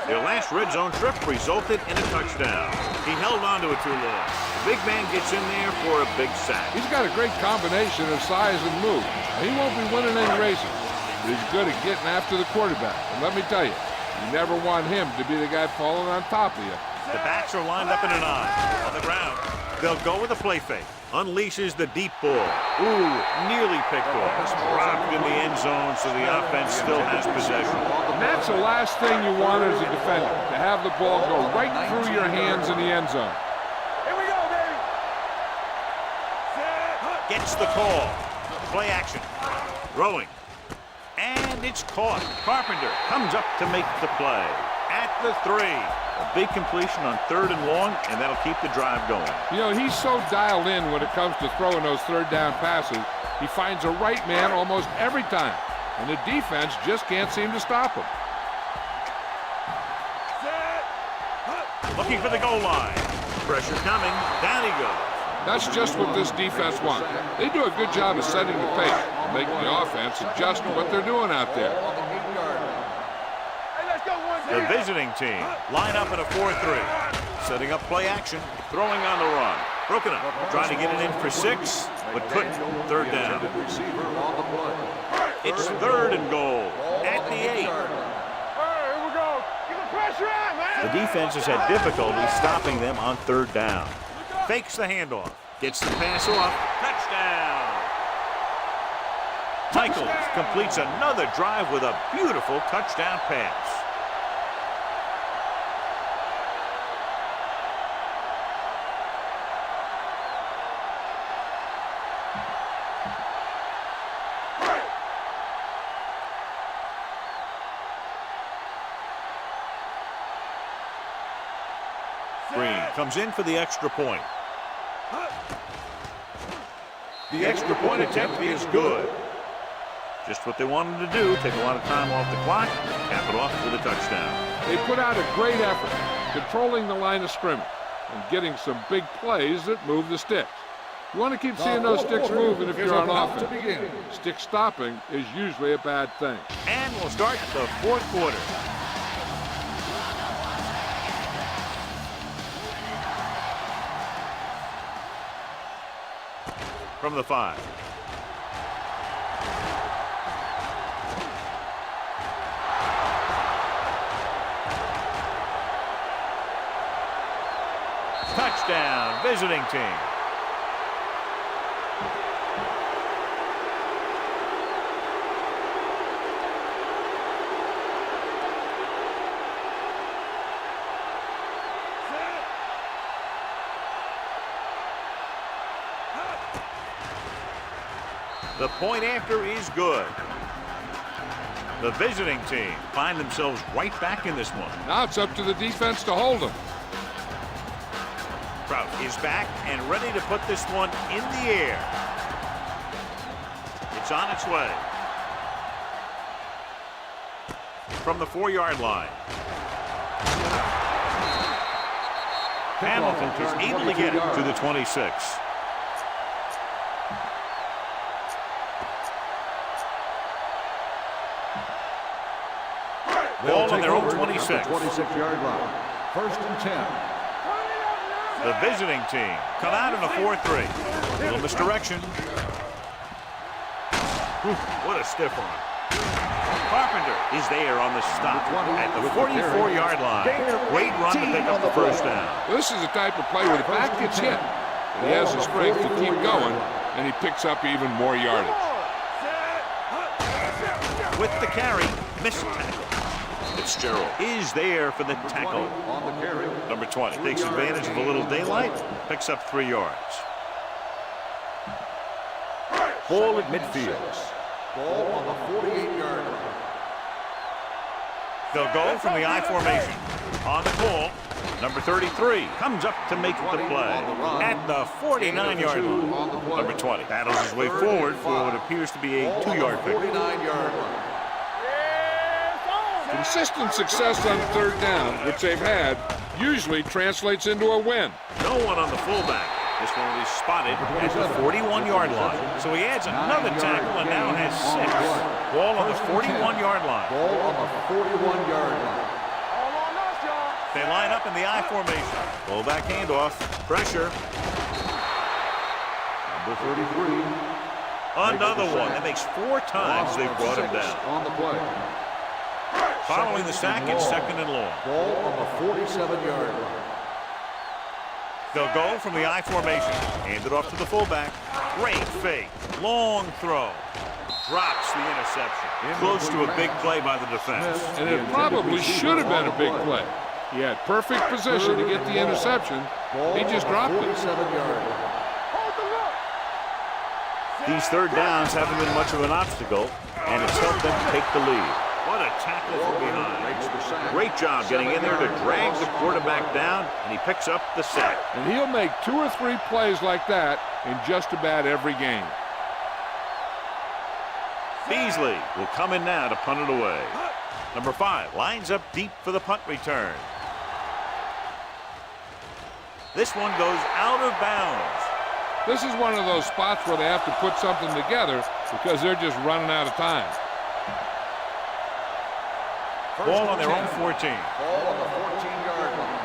Their last red zone trip resulted in a touchdown. He held on to it too long. The big man gets in there for a big sack. He's got a great combination of size and move. He won't be winning any races, but he's good at getting after the quarterback. And let me tell you, you never want him to be the guy falling on top of you. The backs are lined up in an I. On the ground, they'll go with a play fake. Unleashes the deep ball. Ooh, nearly picked off. Dropped in the end zone, so the offense still has possession. And that's the last thing you want as a defender, to have the ball go right through your hands in the end zone. Here we go, baby. Gets the call. Play action. Throwing. And it's caught. Carpenter comes up to make the play. At the 3. A big completion on 3rd and long, and that'll keep the drive going. You know, he's so dialed in when it comes to throwing those 3rd down passes. He finds a right man almost every time, and the defense just can't seem to stop him. Looking for the goal line. Pressure coming. Down he goes. That's just what this defense wants. They do a good job of setting the pace, making the offense adjust to what they're doing out there. The visiting team line up in a 4-3. Setting up play action. Throwing on the run. Broken up. Trying to get it in for 6, but couldn't. Third down. Receiver on the play. It's 3rd and goal at the 8. All right, here we go. Get the pressure on, man. The defense has had difficulty stopping them on 3rd down. Fakes the handoff. Gets the pass off. Touchdown. Michaels completes another drive with a beautiful touchdown pass. Green comes in for the extra point. The extra point attempt is good. Just what they wanted to do, take a lot of time off the clock, cap it off with a touchdown. They put out a great effort, controlling the line of scrimmage and getting some big plays that move the sticks. You want to keep seeing those sticks moving if you're on offense. Stick stopping is usually a bad thing. And we'll start the 4th quarter. From the 5. Touchdown, visiting team. The point after is good. The visiting team find themselves right back in this one. Now it's up to the defense to hold them. Trout is back and ready to put this one in the air. It's on its way. From the 4-yard line. Hamilton is able to get it to the 26. Ball on their own 26. 26-yard line. 1st and 10. The visiting team come out in a 4-3. Little misdirection. What a stiff one. Carpenter is there on the stop at the 44-yard line. Great run to pick up the 1st down. This is the type of play where the back gets hit. He has the strength to keep going, and he picks up even more yardage. With the carry, missed tackle. Fitzgerald is there for the tackle. On the carry. Number 20 takes advantage of a little daylight, picks up 3 yards. Ball at midfield. Ball on the 48-yard line. They'll go from the I formation. On the ball, number 33 comes up to make the play at the 49-yard line. Number 20 battles his way forward for what appears to be a 2-yard pick. 49-yard line. Consistent success on 3rd down, which they've had, usually translates into a win. No one on the fullback. This one will be spotted at the 41-yard line. So he adds another tackle and now has 6. Ball on the 41-yard line. Ball on the 41-yard line. They line up in the I formation. Fullback handoff. Pressure. Number 33. Another one. That makes 4 times they've brought him down. On the play. Following the sack, it's 2nd and long. Ball on the 47-yard line. They'll go from the I formation. Hand it off to the fullback. Great fake. Long throw. Drops the interception. Close to a big play by the defense. And it probably should have been a big play. He had perfect position to get the interception. He just dropped it. 47-yard line. These 3rd downs haven't been much of an obstacle, and it's helped them take the lead. What a tackle from behind. Great job getting in there to drag the quarterback down, and he picks up the sack. And he'll make 2 or 3 plays like that in just about every game. Beasley will come in now to punt it away. Number 5 lines up deep for the punt return. This one goes out of bounds. This is one of those spots where they have to put something together because they're just running out of time. Ball on their own 14. Ball on the 14-yard line.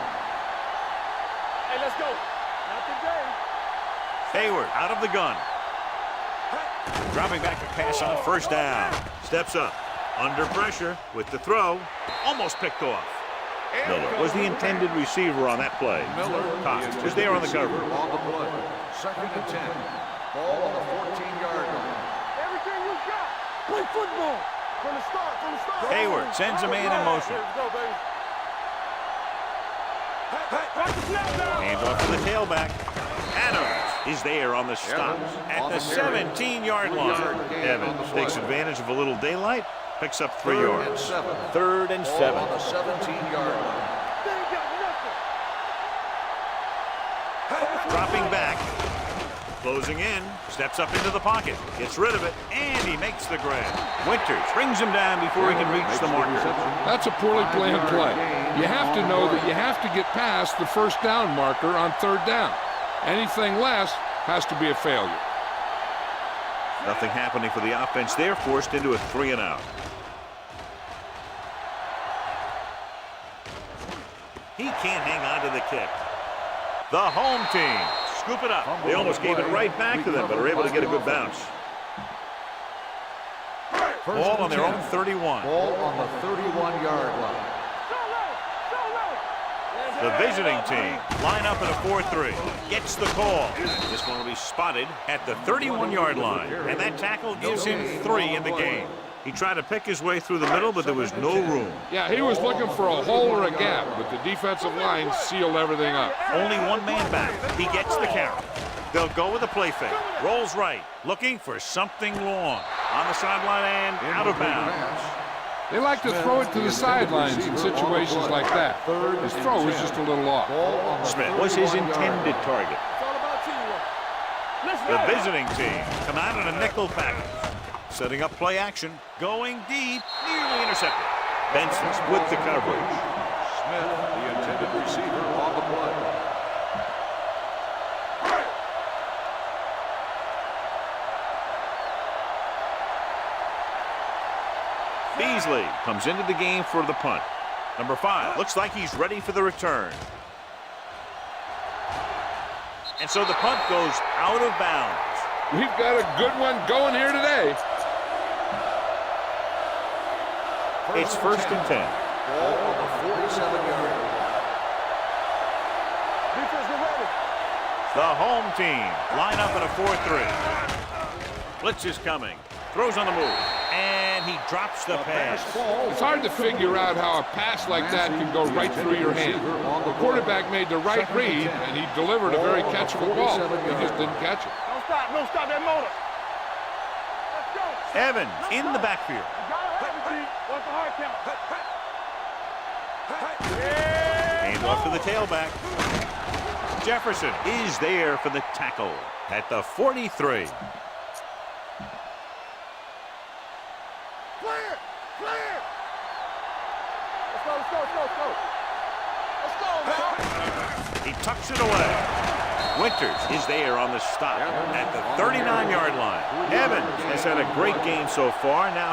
Hayward out of the gun. Dropping back to pass on first down. Steps up. Under pressure with the throw. Almost picked off. Miller was the intended receiver on that play. Cox was there on the cover. On the play. 2nd and 10. Ball on the 14-yard line. Everything you got. Play football. From the start, from the start. Hayward sends a man in motion. Let's go, baby. Watch the snap down. Hands off to the tailback. Adams is there on the stop at the 17-yard line. Evans takes advantage of a little daylight, picks up 3 yards. 3rd and 7. On the 17-yard line. They ain't got nothing. Dropping back, closing in, steps up into the pocket, gets rid of it, and he makes the grab. Winters brings him down before he can reach the marker. That's a poorly planned play. You have to know that you have to get past the first down marker on 3rd down. Anything less has to be a failure. Nothing happening for the offense there, forced into a 3-and-out. He can't hang on to the kick. The home team scoop it up. They almost gave it right back to them, but are able to get a good bounce. Ball on their own 31. Ball on the 31-yard line. The visiting team line up in a 4-3. Gets the call. This one will be spotted at the 31-yard line. And that tackle gives him 3 in the game. He tried to pick his way through the middle, but there was no room. Yeah, he was looking for a hole or a gap, but the defensive line sealed everything up. Only one man back. He gets the count. They'll go with a play fake. Rolls right, looking for something long. On the sideline and out of bounds. They like to throw it to the sidelines in situations like that. His throw was just a little off. Smith was his intended target. It's all about teamwork. Let's The go. visiting team come out in a nickel package. Setting up play action. Going deep. Nearly intercepted. Benson's with the coverage. Smith, the intended receiver, on the play. Beasley comes into the game for the punt. Number 5 looks like he's ready for the return. And so the punt goes out of bounds. We've got a good one going here today. It's 1st and 10. Ball on the 47-yard line. Defense, get ready. The home team line up in a 4-3. Blitz is coming. Throws on the move. And he drops the pass. It's hard to figure out how a pass like that can go right through your hand. The quarterback made the right read, and he delivered a very catchable ball. He just didn't catch it. Don't stop that motor. Let's go. Evans in the backfield. You got it, Evans. What's the hard count? Hand off to the tailback. Jefferson is there for the tackle at the 43. Clear! Clear! Let's go, let's go, let's go, let's go. Let's go, man. He tucks it away. Winters is there on the stop at the 39-yard line. Evans has had a great game so far. Now